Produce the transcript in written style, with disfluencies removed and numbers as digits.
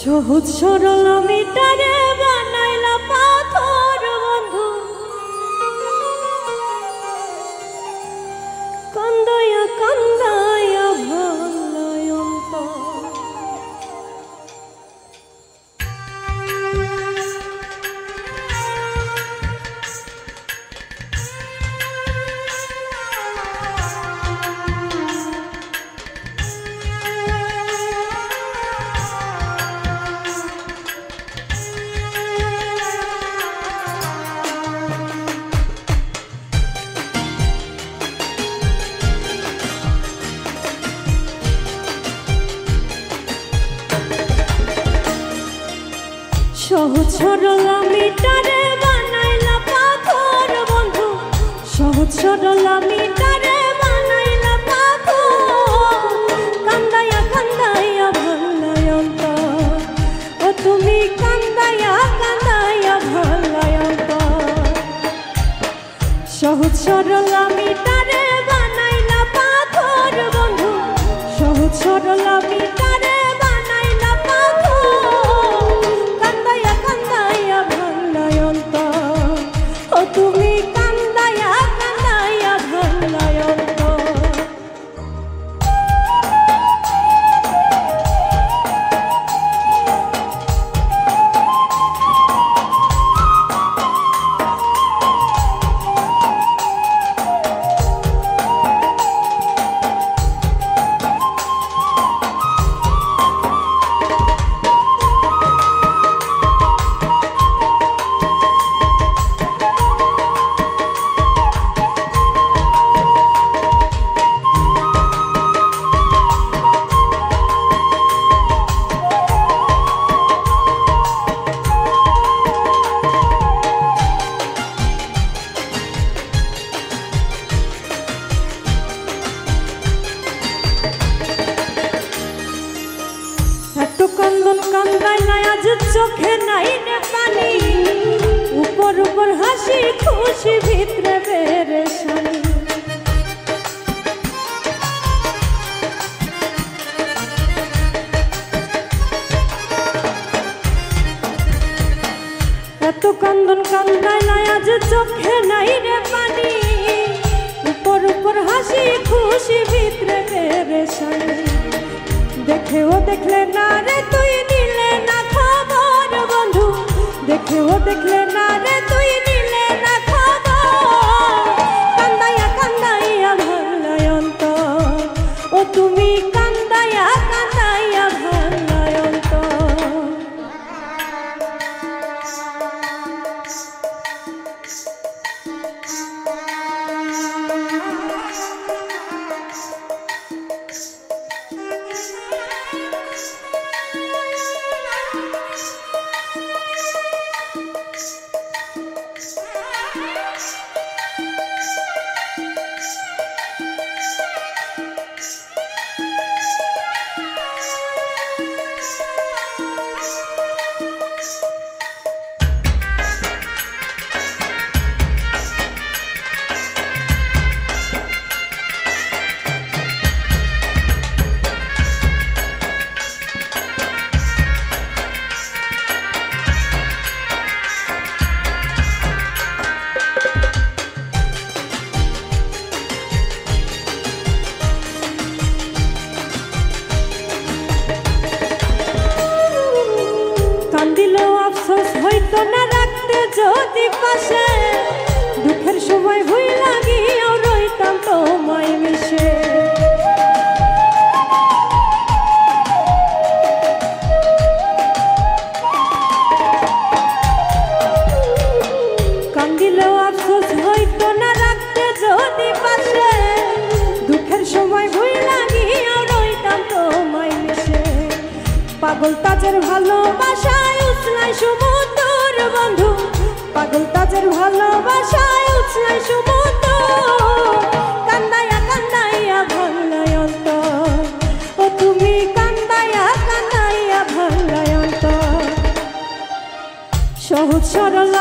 সহজ সরল মিটারে বানাইলা পাথর বন্ধু, কান্দায়া কান্দায়া ভাঙলাই অন্তর। সহজ সরল মিটারে বানাইলা পাথর বন্ধু, সহজ সরল মিটারে বানাইলা পাথর, কান্দায়া কান্দায়া ভাঙলাই অন্তর। ও তুমি কান্দায়া কান্দায়া ভাঙলাই অন্তর। সহজ সরল মিটারে বানাইলা পাথর বন্ধু, সহজ সরল মিটারে তুমি কান্দায়া কান্দায়া ভাঙলাই অন্তর। কান্দন কান্দাইলা আজ চোখে নাই রে পানি, উপর উপর হাসি খুশি ভিতরে পেরেশানি। এত কান্দন কান্দাইলা আজ চোখে নাই রে পানি, উপর উপর হাসি খুশি ভিতরে পেরেশানি। দেখেও দেখলে না রে তুই নিলে না খবর বন্ধু, দেখেও দেখলে না রে তুই নিলে না খবর, কান্দায়া কান্দায়া ভাঙলাই অন্তর। ও তুমি কান্দায়া কান্দায়া ভাঙলাই অন্তর। কান্দিলেও আফসোস হইতো না রাখতে যদি পাশে, দুঃখের সময় ভুই লাগিয়েও রইতাম তোমায় মিশে। কান্দিলেও আফসোস হইতো না রাখতে যদি পাশে, দুঃখের সময় ভুই লাগিয়েও রইতাম তোমায় মিশে। পাগল তাজের ভালোবাসায় উছলাই সমুদ্র বন্ধু, পাগল তাজের ভালোবাসায় উছলাই সমুদ্র, কান্দায়া কান্দায়া ভাঙলাই অন্তর। ও তুমি কান্দায়া কান্দায়া ভাঙলাই অন্তর। সহজ সরল